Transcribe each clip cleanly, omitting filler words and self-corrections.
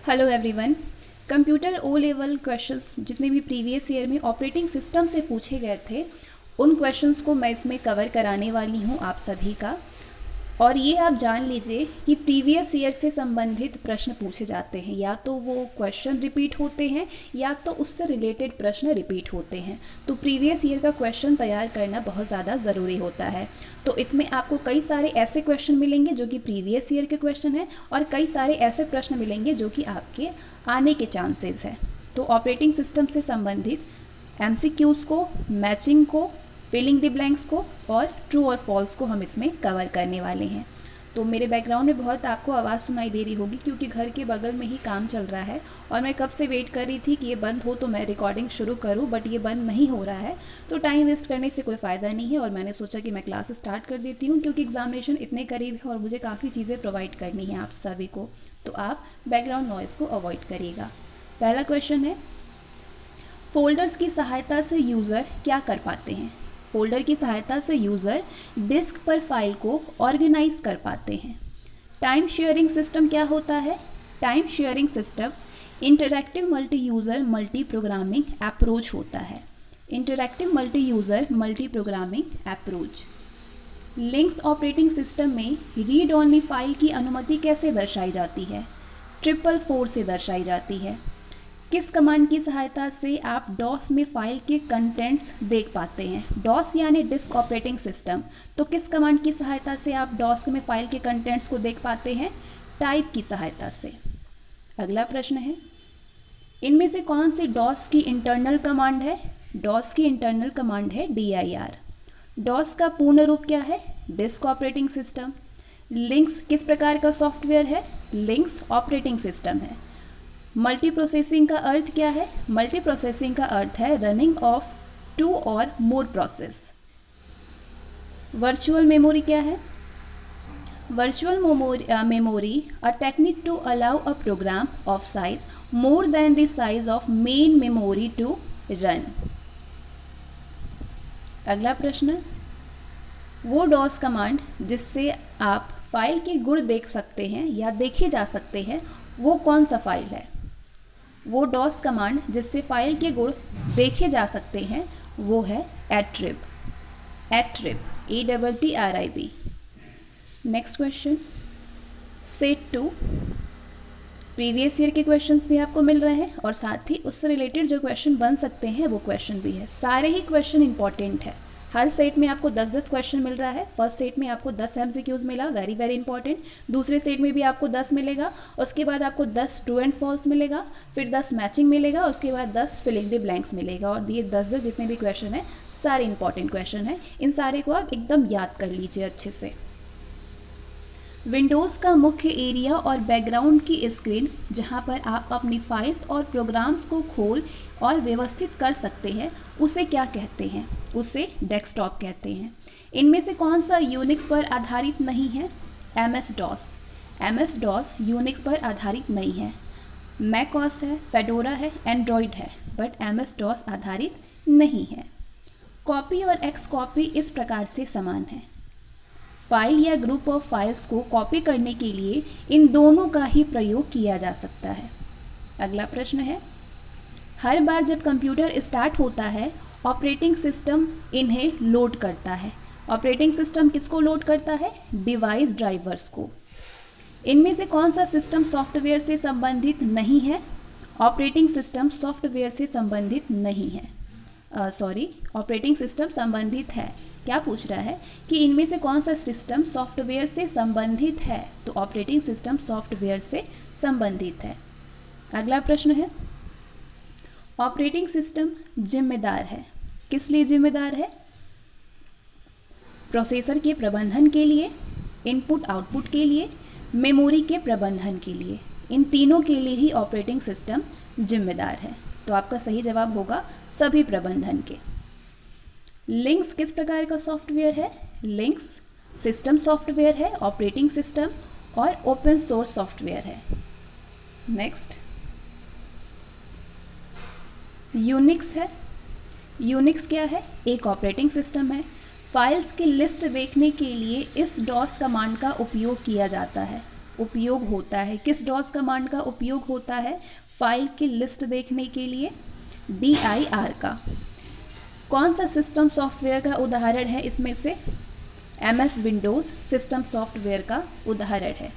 Hello everyone. Computer O level questions जितने भी previous year में ऑपरेटिंग सिस्टम से पूछे गए थे उन क्वेश्चंस को मैं इसमें कवर कराने वाली हूं आप सभी का। और ये आप जान लीजिए कि प्रीवियस ईयर से संबंधित प्रश्न पूछे जाते हैं, या तो वो क्वेश्चन रिपीट होते हैं या तो उससे रिलेटेड प्रश्न रिपीट होते हैं। तो प्रीवियस ईयर का क्वेश्चन तैयार करना बहुत ज़्यादा ज़रूरी होता है। तो इसमें आपको कई सारे ऐसे क्वेश्चन मिलेंगे जो कि प्रीवियस ईयर के क्वेश्चन हैं, और कई सारे ऐसे प्रश्न मिलेंगे जो कि आपके आने के चांसेस हैं। तो ऑपरेटिंग सिस्टम से संबंधित एमसीक्यूज़ को, मैचिंग को, फिलिंग द ब्लैंक्स को और ट्रू और फॉल्स को हम इसमें कवर करने वाले हैं। तो मेरे बैकग्राउंड में बहुत आपको आवाज़ सुनाई दे रही होगी क्योंकि घर के बगल में ही काम चल रहा है और मैं कब से वेट कर रही थी कि ये बंद हो तो मैं रिकॉर्डिंग शुरू करूं, बट ये बंद नहीं हो रहा है। तो टाइम वेस्ट करने से कोई फ़ायदा नहीं है और मैंने सोचा कि मैं क्लास स्टार्ट कर देती हूँ क्योंकि एग्जामिनेशन इतने करीब है और मुझे काफ़ी चीज़ें प्रोवाइड करनी है आप सभी को। तो आप बैकग्राउंड नॉइज़ को अवॉइड करिएगा। पहला क्वेश्चन है, फोल्डर्स की सहायता से यूज़र क्या कर पाते हैं? फोल्डर की सहायता से यूज़र डिस्क पर फाइल को ऑर्गेनाइज कर पाते हैं। टाइम शेयरिंग सिस्टम क्या होता है? Time sharing system interactive multi user multi programming approach होता है। Interactive multi user multi programming approach. Linux operating system में रीड ओनली फाइल की अनुमति कैसे दर्शाई जाती है? 444 से दर्शाई जाती है। किस कमांड की सहायता से आप डॉस में फाइल के कंटेंट्स देख पाते हैं? डॉस यानी डिस्क ऑपरेटिंग सिस्टम। तो किस कमांड की सहायता से आप डॉस में फाइल के कंटेंट्स को देख पाते हैं? टाइप की सहायता से। अगला प्रश्न है, इनमें से कौन सी डॉस की इंटरनल कमांड है? डॉस की इंटरनल कमांड है dir। डॉस का पूर्ण रूप क्या है? Disk operating system. लिनक्स किस प्रकार का सॉफ्टवेयर है? लिनक्स ऑपरेटिंग सिस्टम है। मल्टी प्रोसेसिंग का अर्थ क्या है? मल्टी प्रोसेसिंग का अर्थ है रनिंग ऑफ 2 और मोर प्रोसेस। वर्चुअल मेमोरी क्या है? Virtual memory a technique to allow a program of size more than the size of main memory to run. अगला प्रश्न, वो डॉस कमांड जिससे आप फाइल के गुण देख सकते हैं या देखे जा सकते हैं वो कौन सा फाइल है? वो डॉस कमांड जिससे फाइल के गुण देखे जा सकते हैं वो है attrib। ATTRIB। Next question, set two. Previous year के क्वेश्चंस भी आपको मिल रहे हैं और साथ ही उससे रिलेटेड जो क्वेश्चन बन सकते हैं वो क्वेश्चन भी है। सारे ही क्वेश्चन इंपॉर्टेंट है। हर सेट में आपको 10-10 क्वेश्चन मिल रहा है। फर्स्ट सेट में आपको 10 एमसीक्यूज मिला, वेरी वेरी इंपॉर्टेंट। दूसरे सेट में भी आपको 10 मिलेगा, उसके बाद आपको 10 ट्रू एंड फॉल्स मिलेगा, फिर 10 मैचिंग मिलेगा, उसके बाद 10 फिलिंग द ब्लैंक्स मिलेगा। और ये 10-10 जितने भी क्वेश्चन हैं सारे इंपॉर्टेंट क्वेश्चन हैं। इन सारे को आप एकदम याद कर लीजिए अच्छे से। विंडोज़ का मुख्य एरिया और बैकग्राउंड की स्क्रीन जहां पर आप अपनी फाइल्स और प्रोग्राम्स को खोल और व्यवस्थित कर सकते हैं उसे क्या कहते हैं? उसे डेस्कटॉप कहते हैं। इनमें से कौन सा यूनिक्स पर आधारित नहीं है? MS DOS। MS DOS Unix पर आधारित नहीं है। मैकओएस है, फेडोरा है, एंड्रॉयड है, बट MS DOS आधारित नहीं है। कॉपी और एक्स कॉपी इस प्रकार से समान है। फाइल या ग्रुप ऑफ फाइल्स को कॉपी करने के लिए इन दोनों का ही प्रयोग किया जा सकता है। अगला प्रश्न है, हर बार जब कंप्यूटर स्टार्ट होता है ऑपरेटिंग सिस्टम इन्हें लोड करता है। ऑपरेटिंग सिस्टम किसको लोड करता है? डिवाइस ड्राइवर्स को। इनमें से कौन सा सिस्टम सॉफ्टवेयर से संबंधित नहीं है? ऑपरेटिंग सिस्टम सॉफ्टवेयर से संबंधित नहीं है। ऑपरेटिंग सिस्टम संबंधित है। क्या पूछ रहा है कि इनमें से कौन सा सिस्टम सॉफ्टवेयर से संबंधित है? तो ऑपरेटिंग सिस्टम सॉफ्टवेयर से संबंधित है। अगला प्रश्न है, ऑपरेटिंग सिस्टम जिम्मेदार है। किस लिए जिम्मेदार है? प्रोसेसर के प्रबंधन के लिए, इनपुट आउटपुट के लिए, मेमोरी के प्रबंधन के लिए। इन तीनों के लिए ही ऑपरेटिंग सिस्टम जिम्मेदार है। तो आपका सही जवाब होगा सभी प्रबंधन के। लिनक्स किस प्रकार का सॉफ्टवेयर है? लिनक्स सिस्टम सॉफ्टवेयर है, ऑपरेटिंग सिस्टम और ओपन सोर्स सॉफ्टवेयर है। नेक्स्ट, यूनिक्स है। यूनिक्स क्या है? एक ऑपरेटिंग सिस्टम है। फाइल्स की लिस्ट देखने के लिए इस डॉस कमांड का उपयोग किया जाता है। उपयोग होता है? किस डॉस कमांड का उपयोग होता है फाइल की लिस्ट देखने के लिए? dir का। कौन सा सिस्टम सॉफ्टवेयर का उदाहरण है इसमें से? MS विंडोज़ सिस्टम सॉफ्टवेयर का उदाहरण है।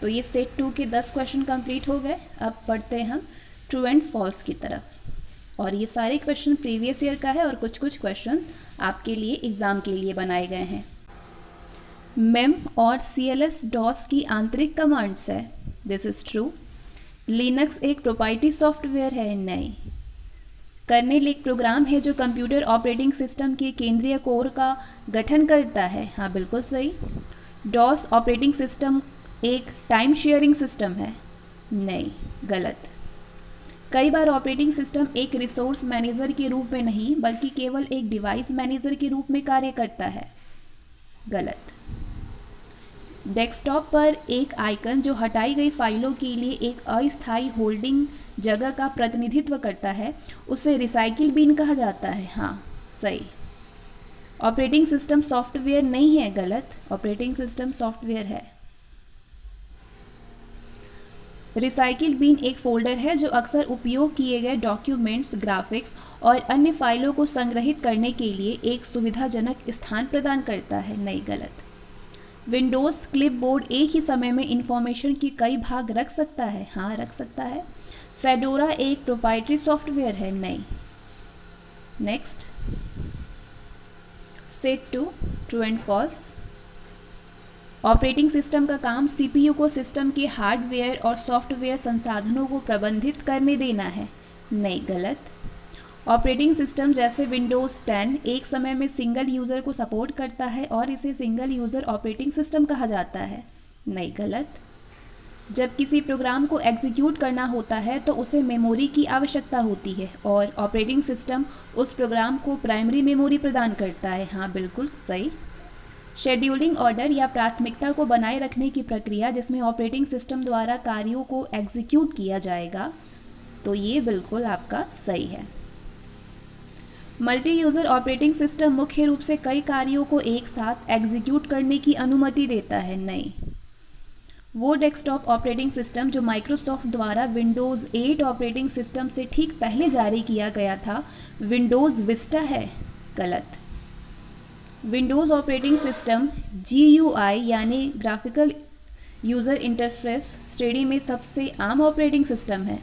तो ये सेट 2 के 10 क्वेश्चन कंप्लीट हो गए। अब पढ़ते हैं हम ट्रू एंड फॉल्स की तरफ। और ये सारे क्वेश्चन प्रीवियस ईयर का है और कुछ कुछ क्वेश्चंस आपके लिए एग्ज़ाम के लिए बनाए गए हैं। MEM और CLS DOS की आंतरिक कमांड्स है। This is true. लिनक्स एक प्रोप्राइटरी सॉफ्टवेयर है। नहीं। कर्नेल एक प्रोग्राम है जो कंप्यूटर ऑपरेटिंग सिस्टम के केंद्रीय कोर का गठन करता है। हाँ, बिल्कुल सही। DOS ऑपरेटिंग सिस्टम एक टाइम शेयरिंग सिस्टम है। नहीं, गलत। कई बार ऑपरेटिंग सिस्टम एक रिसोर्स मैनेजर के रूप में नहीं बल्कि केवल एक डिवाइस मैनेजर के रूप में कार्य करता है। गलत। डेस्कटॉप पर एक आइकन जो हटाई गई फाइलों के लिए एक अस्थायी होल्डिंग जगह का प्रतिनिधित्व करता है उसे रिसाइकिल बिन कहा जाता है। हाँ, सही। ऑपरेटिंग सिस्टम सॉफ्टवेयर नहीं है। गलत। ऑपरेटिंग सिस्टम सॉफ्टवेयर है। रिसाइकिल बिन एक फोल्डर है जो अक्सर उपयोग किए गए डॉक्यूमेंट्स, ग्राफिक्स और अन्य फाइलों को संग्रहित करने के लिए एक सुविधाजनक स्थान प्रदान करता है। नहीं, गलत। विंडोज़ क्लिपबोर्ड एक ही समय में इंफॉर्मेशन के कई भाग रख सकता है। हाँ, रख सकता है। फेडोरा एक प्रोप्राइटरी सॉफ्टवेयर है। नहीं। Next, set 2 true and false. Operating system का काम CPU को सिस्टम के हार्डवेयर और सॉफ्टवेयर संसाधनों को प्रबंधित करने देना है। नहीं, गलत। ऑपरेटिंग सिस्टम जैसे विंडोज़ 10 एक समय में सिंगल यूज़र को सपोर्ट करता है और इसे सिंगल यूज़र ऑपरेटिंग सिस्टम कहा जाता है। नहीं, गलत। जब किसी प्रोग्राम को एग्जीक्यूट करना होता है तो उसे मेमोरी की आवश्यकता होती है और ऑपरेटिंग सिस्टम उस प्रोग्राम को प्राइमरी मेमोरी प्रदान करता है। हाँ, बिल्कुल सही। शेड्यूलिंग ऑर्डर या प्राथमिकता को बनाए रखने की प्रक्रिया जिसमें ऑपरेटिंग सिस्टम द्वारा कार्यों को एग्जीक्यूट किया जाएगा। तो ये बिल्कुल आपका सही है। मल्टी यूज़र ऑपरेटिंग सिस्टम मुख्य रूप से कई कार्यों को एक साथ एग्जीक्यूट करने की अनुमति देता है। नहीं। वो डेस्कटॉप ऑपरेटिंग सिस्टम जो माइक्रोसॉफ्ट द्वारा विंडोज़ 8 ऑपरेटिंग सिस्टम से ठीक पहले जारी किया गया था विंडोज़ विस्टा है। गलत। विंडोज़ ऑपरेटिंग सिस्टम GUI यानी ग्राफिकल यूज़र इंटरफेस श्रेणी में सबसे आम ऑपरेटिंग सिस्टम है।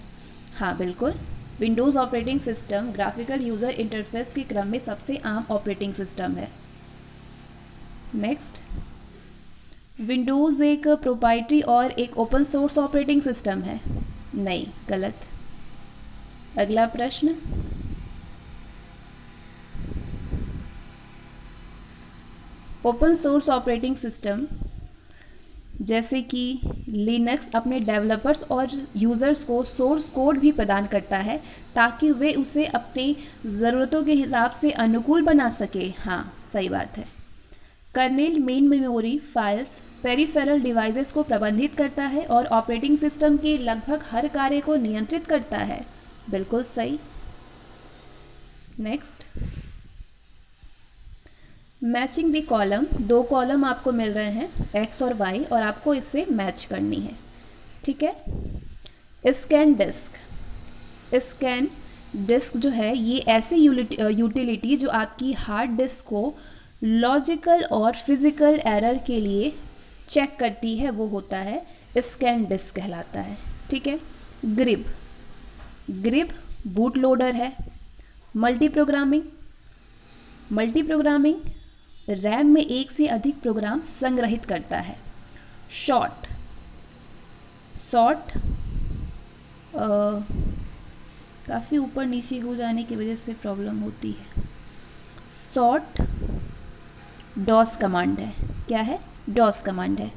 हाँ, बिल्कुल। Windows operating system graphical user interface के क्रम में सबसे आम ऑपरेटिंग सिस्टम है। नेक्स्ट, विंडोज़ एक प्रोप्राइटरी और एक ओपन सोर्स ऑपरेटिंग सिस्टम है। नहीं, गलत। अगला प्रश्न, ओपन सोर्स ऑपरेटिंग सिस्टम जैसे कि लिनक्स अपने डेवलपर्स और यूज़र्स को सोर्स कोड भी प्रदान करता है ताकि वे उसे अपनी ज़रूरतों के हिसाब से अनुकूल बना सके। हाँ, सही बात है। Kernel main memory files peripheral devices को प्रबंधित करता है और ऑपरेटिंग सिस्टम के लगभग हर कार्य को नियंत्रित करता है। बिल्कुल सही। Next, matching the column. 2 column आपको मिल रहे हैं X और Y और आपको इससे मैच करनी है। ठीक है। Scan disc. स्कैन डिस्क जो है ये ऐसी यूटिलिटी जो आपकी हार्ड डिस्क को लॉजिकल और फिजिकल एरर के लिए चेक करती है वो होता है स्कैन डिस्क कहलाता है। ठीक है। ग्रिब। ग्रिब बूट लोडर है। Multi programming. Multi programming RAM में एक से अधिक प्रोग्राम संग्रहित करता है। शॉर्ट। शॉर्ट काफ़ी ऊपर नीचे हो जाने की वजह से प्रॉब्लम होती है। शॉर्ट डॉस कमांड है। क्या है? डॉस कमांड है।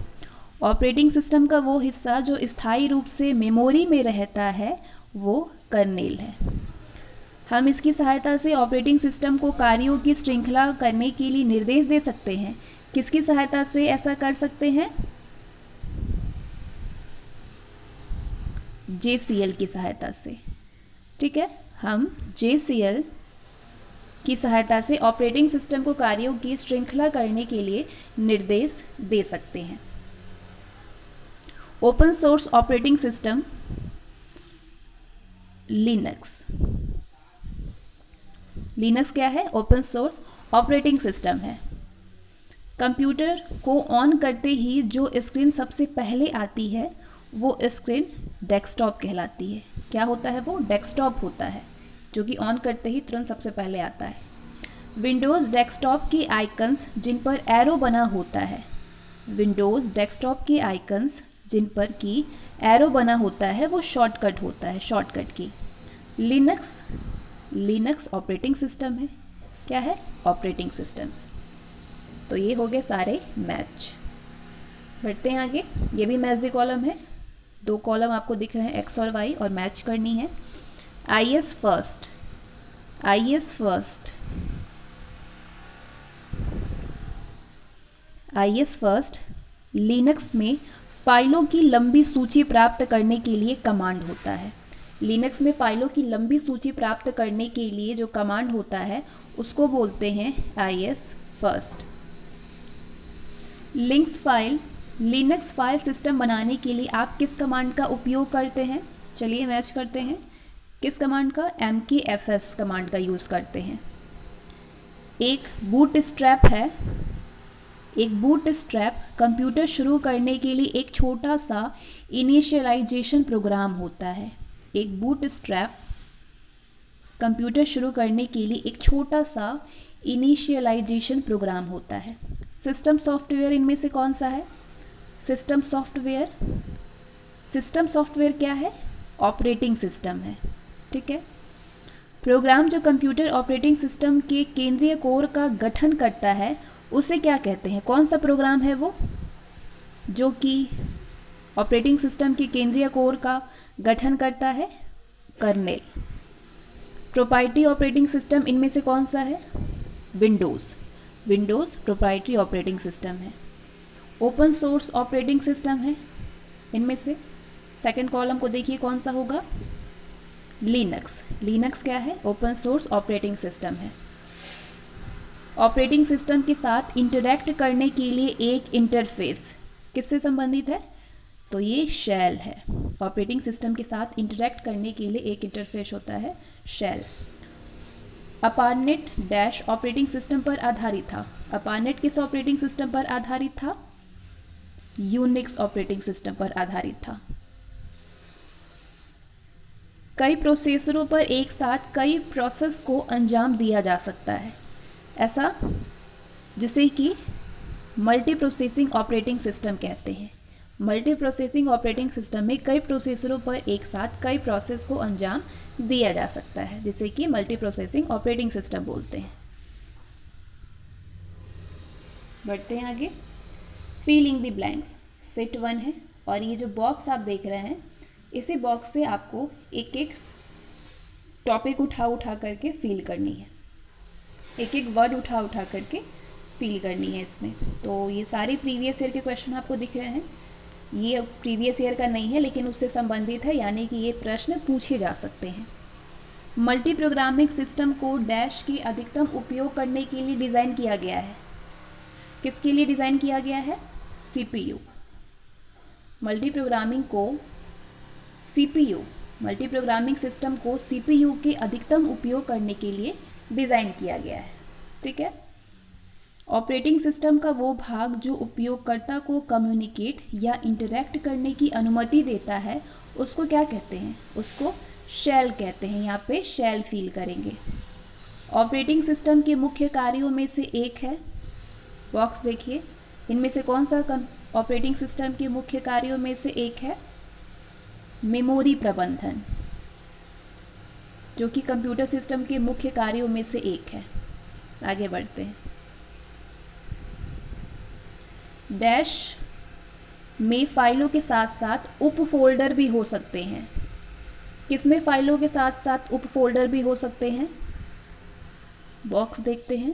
ऑपरेटिंग सिस्टम का वो हिस्सा जो स्थायी रूप से मेमोरी में रहता है वो कर्नेल है। हम इसकी सहायता से ऑपरेटिंग सिस्टम को कार्यों की श्रृंखला करने के लिए निर्देश दे सकते हैं। किसकी सहायता से ऐसा कर सकते हैं? JCL की सहायता से। ठीक है, हम JCL की सहायता से ऑपरेटिंग सिस्टम को कार्यों की श्रृंखला करने के लिए निर्देश दे सकते हैं। Open source operating system Linux. Linux क्या है? ओपन सोर्स ऑपरेटिंग सिस्टम है। कंप्यूटर को ऑन करते ही जो स्क्रीन सबसे पहले आती है वो स्क्रीन डेस्कटॉप कहलाती है। क्या होता है वो? डेस्कटॉप होता है, जो कि ऑन करते ही तुरंत सबसे पहले आता है। विंडोज़ डेस्कटॉप के आइकन्स जिन पर एरो बना होता है, विंडोज़ डेस्कटॉप के आइकन्स जिन पर की एरो बना होता है वो शॉर्टकट होता है, शॉर्टकट की। लिनक्स ऑपरेटिंग सिस्टम है। क्या है? Operating system. तो ये हो गए सारे मैच। बढ़ते हैं आगे। ये भी मैच द कॉलम है। 2 कॉलम आपको दिख रहे हैं, एक्स और वाई, और मैच करनी है। IS फर्स्ट लिनक्स में फाइलों की लंबी सूची प्राप्त करने के लिए कमांड होता है। लिनक्स में फाइलों की लंबी सूची प्राप्त करने के लिए जो कमांड होता है उसको बोलते हैं IS first. Linux file system बनाने के लिए आप किस कमांड का उपयोग करते हैं? चलिए मैच करते हैं। किस कमांड का? MKFS कमांड का यूज़ करते हैं। एक बूटस्ट्रैप है। एक बूटस्ट्रैप कंप्यूटर शुरू करने के लिए एक छोटा सा इनिशियलाइजेशन प्रोग्राम होता है। एक बूटस्ट्रैप कंप्यूटर शुरू करने के लिए एक छोटा सा इनिशियलाइजेशन प्रोग्राम होता है। सिस्टम सॉफ्टवेयर इनमें से कौन सा है? सिस्टम सॉफ्टवेयर क्या है? ऑपरेटिंग सिस्टम है। ठीक है। प्रोग्राम जो कंप्यूटर ऑपरेटिंग सिस्टम के केंद्रीय कोर का गठन करता है उसे क्या कहते हैं? कौन सा प्रोग्राम है वो जो कि ऑपरेटिंग सिस्टम के केंद्रीय कोर का गठन करता है? कर्नेल। प्रोप्राइटरी ऑपरेटिंग सिस्टम इनमें से कौन सा है? विंडोज़ प्रोप्राइटरी ऑपरेटिंग सिस्टम है। ओपन सोर्स ऑपरेटिंग सिस्टम है इनमें से। सेकंड कॉलम को देखिए कौन सा होगा? लिनक्स क्या है? ओपन सोर्स ऑपरेटिंग सिस्टम है। ऑपरेटिंग सिस्टम के साथ इंटरैक्ट करने के लिए एक इंटरफेस किससे संबंधित है? तो ये शेल है। ऑपरेटिंग सिस्टम के साथ इंटरैक्ट करने के लिए एक इंटरफेस होता है, शेल। अपारनेट डैश ऑपरेटिंग सिस्टम पर आधारित था। अपारनेट किस ऑपरेटिंग सिस्टम पर आधारित था? यूनिक्स ऑपरेटिंग सिस्टम पर आधारित था। कई प्रोसेसरों पर एक साथ कई प्रोसेस को अंजाम दिया जा सकता है, ऐसा जिसे कि मल्टी प्रोसेसिंग ऑपरेटिंग सिस्टम कहते हैं। मल्टी प्रोसेसिंग ऑपरेटिंग सिस्टम में कई प्रोसेसरों पर एक साथ कई प्रोसेस को अंजाम दिया जा सकता है, जिसे कि मल्टी प्रोसेसिंग ऑपरेटिंग सिस्टम बोलते हैं। बढ़ते हैं आगे। फिलिंग द ब्लैंक्स सेट 1 है, और ये जो बॉक्स आप देख रहे हैं इसी बॉक्स से आपको एक एक टॉपिक उठा करके फिल करनी है, एक एक वर्ड उठा करके फिल करनी है इसमें। तो ये सारे प्रीवियस ईयर के क्वेश्चन आपको दिख रहे हैं। ये प्रीवियस ईयर का नहीं है लेकिन उससे संबंधित है, यानी कि ये प्रश्न पूछे जा सकते हैं। मल्टी प्रोग्रामिंग सिस्टम को डैश के अधिकतम उपयोग करने के लिए डिज़ाइन किया गया है। किसके लिए डिज़ाइन किया गया है? CPU। मल्टी प्रोग्रामिंग सिस्टम को CPU के अधिकतम उपयोग करने के लिए डिज़ाइन किया गया है। ठीक है। ऑपरेटिंग सिस्टम का वो भाग जो उपयोगकर्ता को कम्युनिकेट या इंटरैक्ट करने की अनुमति देता है उसको क्या कहते हैं? उसको शेल कहते हैं। यहाँ पे शेल फील करेंगे। ऑपरेटिंग सिस्टम के मुख्य कार्यों में से एक है, बॉक्स देखिए, इनमें से कौन सा ऑपरेटिंग सिस्टम के मुख्य कार्यों में से एक है? मेमोरी प्रबंधन, जो कि कंप्यूटर सिस्टम के मुख्य कार्यों में से एक है। आगे बढ़ते हैं। डैश में फाइलों के साथ साथ उप फोल्डर भी हो सकते हैं। किसमें फाइलों के साथ साथ उप फोल्डर भी हो सकते हैं? बॉक्स देखते हैं।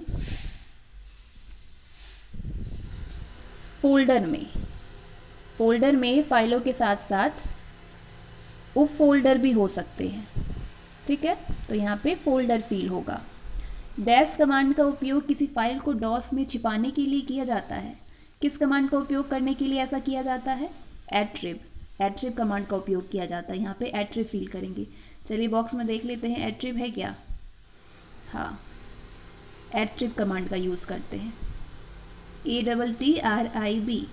फोल्डर में फाइलों के साथ साथ उप फोल्डर भी हो सकते हैं। ठीक है। तो यहाँ पे फोल्डर फील होगा। डैश कमांड का उपयोग किसी फाइल को डॉस में छिपाने के लिए किया जाता है। किस कमांड का उपयोग करने के लिए ऐसा किया जाता है? एट्रिब। एट्रिब कमांड का उपयोग किया जाता है। यहाँ पे एट्रिब फील करेंगे। चलिए बॉक्स में देख लेते हैं एट्रिब है क्या। हाँ, एट्रिब कमांड का यूज़ करते हैं। ATTRIB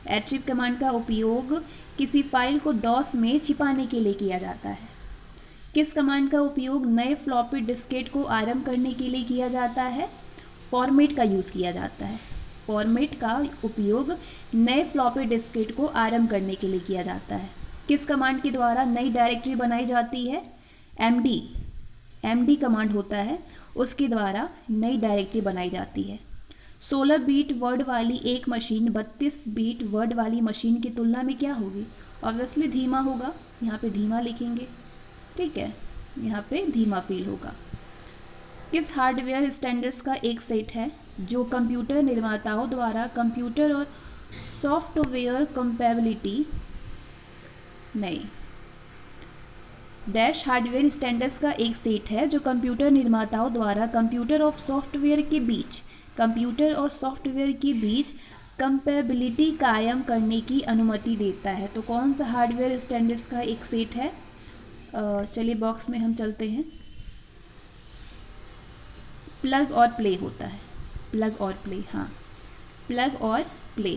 एट्रिब कमांड का उपयोग किसी फाइल को डॉस में छिपाने के लिए किया जाता है। किस कमांड का उपयोग नए फ्लॉपी डिस्केट को आरंभ करने के लिए किया जाता है? फॉर्मेट का यूज़ किया जाता है। फॉर्मेट का उपयोग नए फ्लॉपी डिस्केट को आरंभ करने के लिए किया जाता है। किस कमांड के द्वारा नई डायरेक्टरी बनाई जाती है? MD कमांड होता है, उसके द्वारा नई डायरेक्टरी बनाई जाती है। 16 बीट वर्ड वाली एक मशीन 32 बीट वर्ड वाली मशीन की तुलना में क्या होगी? ऑब्वियसली धीमा होगा, यहाँ पे धीमा लिखेंगे, ठीक है, यहाँ पे धीमा फील होगा। किस हार्डवेयर स्टैंडर्ड्स का एक सेट है जो कंप्यूटर निर्माताओं द्वारा कंप्यूटर और सॉफ्टवेयर कंपैटिबिलिटी नहीं डैश हार्डवेयर स्टैंडर्ड्स का एक सेट है जो कंप्यूटर निर्माताओं द्वारा कंप्यूटर और सॉफ्टवेयर के बीच कंपैटिबिलिटी कायम करने की अनुमति देता है। तो कौन सा हार्डवेयर स्टैंडर्ड्स का एक सेट है? चलिए बॉक्स में हम चलते हैं। प्लग और प्ले होता है। प्लग और प्ले, हाँ, प्लग और प्ले।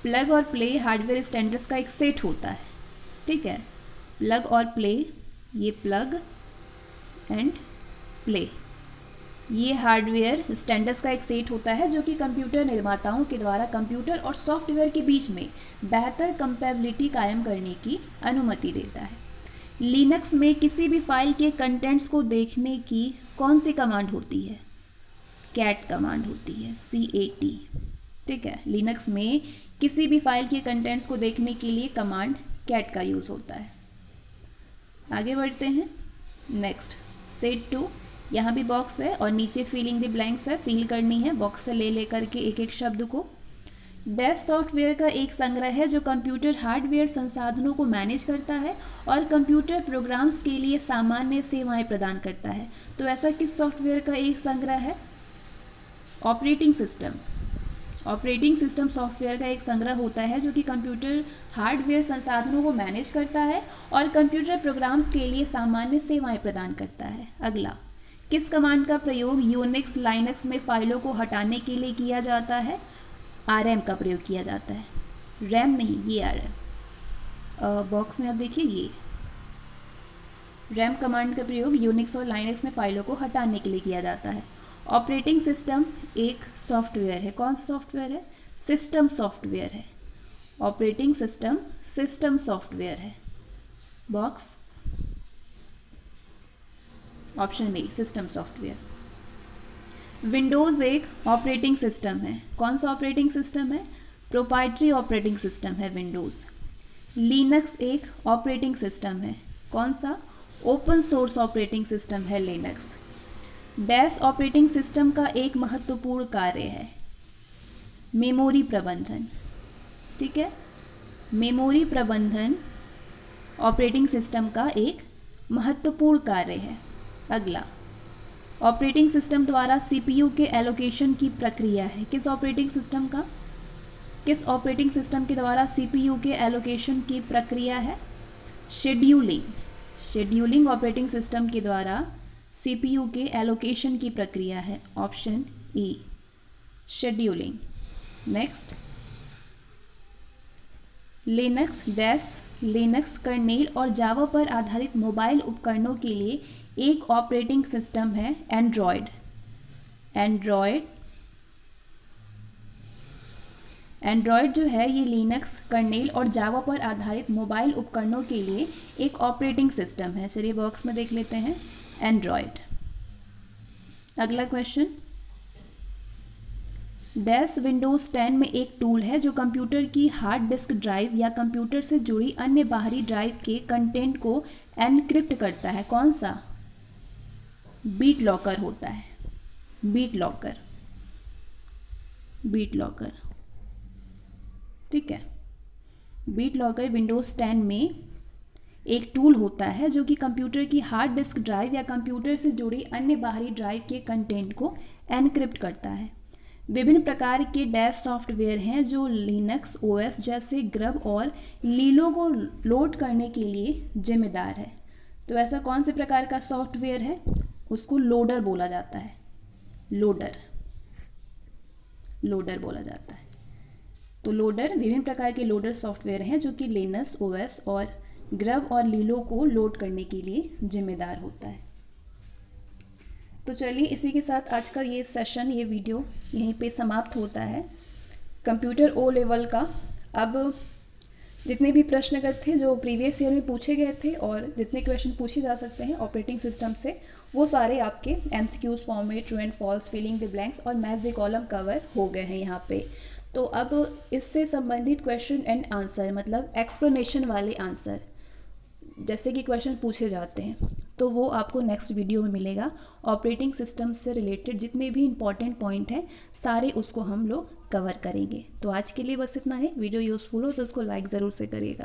प्लग और प्ले हार्डवेयर स्टैंडर्ड्स का एक सेट होता है, ठीक है। प्लग और प्ले, ये प्लग एंड प्ले, ये हार्डवेयर स्टैंडर्ड्स का एक सेट होता है जो कि कंप्यूटर निर्माताओं के द्वारा कंप्यूटर और सॉफ्टवेयर के बीच में बेहतर कंपैटिबिलिटी कायम करने की अनुमति देता है। लिनक्स में किसी भी फाइल के कंटेंट्स को देखने की कौन सी कमांड होती है? कैट कमांड होती है, CAT, ठीक है। लिनक्स में किसी भी फाइल के कंटेंट्स को देखने के लिए कमांड कैट का यूज़ होता है। आगे बढ़ते हैं। नेक्स्ट, सेट 2, यहाँ भी बॉक्स है और नीचे फिलिंग द ब्लैंक्स है, फिल करनी है बॉक्स से ले करके एक एक शब्द को। डैश सॉफ्टवेयर का एक संग्रह है जो कंप्यूटर हार्डवेयर संसाधनों को मैनेज करता है और कंप्यूटर प्रोग्राम्स के लिए सामान्य सेवाएं प्रदान करता है। तो ऐसा किस सॉफ्टवेयर का एक संग्रह है? Operating system. Operating system software का एक संग्रह होता है जो कि कंप्यूटर हार्डवेयर संसाधनों को मैनेज करता है और कंप्यूटर प्रोग्राम्स के लिए सामान्य सेवाएं प्रदान करता है। अगला, किस कमांड का प्रयोग यूनिक्स लाइनक्स में फाइलों को हटाने के लिए किया जाता है? RM का प्रयोग किया जाता है, रैम नहीं, ये RM। बॉक्स में आप देखिए, ये रैम कमांड का प्रयोग यूनिक्स और लाइनक्स में फाइलों को हटाने के लिए किया जाता है। ऑपरेटिंग सिस्टम एक सॉफ्टवेयर है, कौन सा सॉफ्टवेयर है? सिस्टम सॉफ्टवेयर है। ऑपरेटिंग सिस्टम सिस्टम सॉफ्टवेयर है। Box option A, system software. Windows एक ऑपरेटिंग सिस्टम है, कौन सा ऑपरेटिंग सिस्टम है? प्रोप्राइटरी ऑपरेटिंग सिस्टम है विंडोज़। लिनक्स एक ऑपरेटिंग सिस्टम है, कौन सा? ओपन सोर्स ऑपरेटिंग सिस्टम है लिनक्स। डैश ऑपरेटिंग सिस्टम का एक महत्वपूर्ण कार्य है मेमोरी प्रबंधन, ठीक है। मेमोरी प्रबंधन ऑपरेटिंग सिस्टम का एक महत्वपूर्ण कार्य है। अगला, ऑपरेटिंग सिस्टम द्वारा CPU के एलोकेशन की प्रक्रिया है, किस ऑपरेटिंग सिस्टम का? किस ऑपरेटिंग सिस्टम के द्वारा CPU के एलोकेशन की प्रक्रिया है? शेड्यूलिंग। शेड्यूलिंग ऑपरेटिंग सिस्टम के द्वारा CPU के एलोकेशन की प्रक्रिया है, option E, scheduling. Next, Linux dash Linux kernel और जावा पर आधारित मोबाइल उपकरणों के लिए एक ऑपरेटिंग सिस्टम है एंड्रॉयड। एंड्रॉयड जो है ये लिनक्स कर्नेल और जावा पर आधारित मोबाइल उपकरणों के लिए एक ऑपरेटिंग सिस्टम है। चलिए बॉक्स में देख लेते हैं एंड्रॉयड। अगला क्वेश्चन, डैश विंडोज़ 10 में एक टूल है जो कंप्यूटर की हार्ड डिस्क ड्राइव या कंप्यूटर से जुड़ी अन्य बाहरी ड्राइव के कंटेंट को एनक्रिप्ट करता है, कौन सा? बीट लॉकर होता है, बीट लॉकर, बीट लॉकर, ठीक है। बीट लॉकर विंडोज़ 10 में एक टूल होता है जो कि कंप्यूटर की हार्ड डिस्क ड्राइव या कंप्यूटर से जुड़ी अन्य बाहरी ड्राइव के कंटेंट को एनक्रिप्ट करता है। विभिन्न प्रकार के डैश सॉफ्टवेयर हैं जो लिनक्स ओएस जैसे ग्रब और लीलो को लोड करने के लिए जिम्मेदार है। तो ऐसा कौन से प्रकार का सॉफ्टवेयर है? उसको लोडर बोला जाता है। लोडर बोला जाता है। तो लोडर, विभिन्न प्रकार के लोडर सॉफ्टवेयर हैं जो कि लिनक्स ओएस और ग्रब और लीलो को लोड करने के लिए जिम्मेदार होता है। तो चलिए इसी के साथ आज का ये सेशन, ये वीडियो यहीं पे समाप्त होता है कंप्यूटर ओ लेवल का। अब जितने भी प्रश्नगत थे जो प्रीवियस ईयर में पूछे गए थे और जितने क्वेश्चन पूछे जा सकते हैं ऑपरेटिंग सिस्टम से, वो सारे आपके एमसीक्यूज फॉर्म में true and false, filling the blanks और मैच द कॉलम कवर हो गए हैं यहाँ पे। तो अब इससे संबंधित क्वेश्चन एंड आंसर, मतलब एक्सप्लेनेशन वाले आंसर जैसे कि क्वेश्चन पूछे जाते हैं, तो वो आपको नेक्स्ट वीडियो में मिलेगा। ऑपरेटिंग सिस्टम से रिलेटेड जितने भी इंपॉर्टेंट पॉइंट हैं सारे उसको हम लोग कवर करेंगे। तो आज के लिए बस इतना है। वीडियो यूज़फुल हो तो उसको लाइक ज़रूर से करिएगा।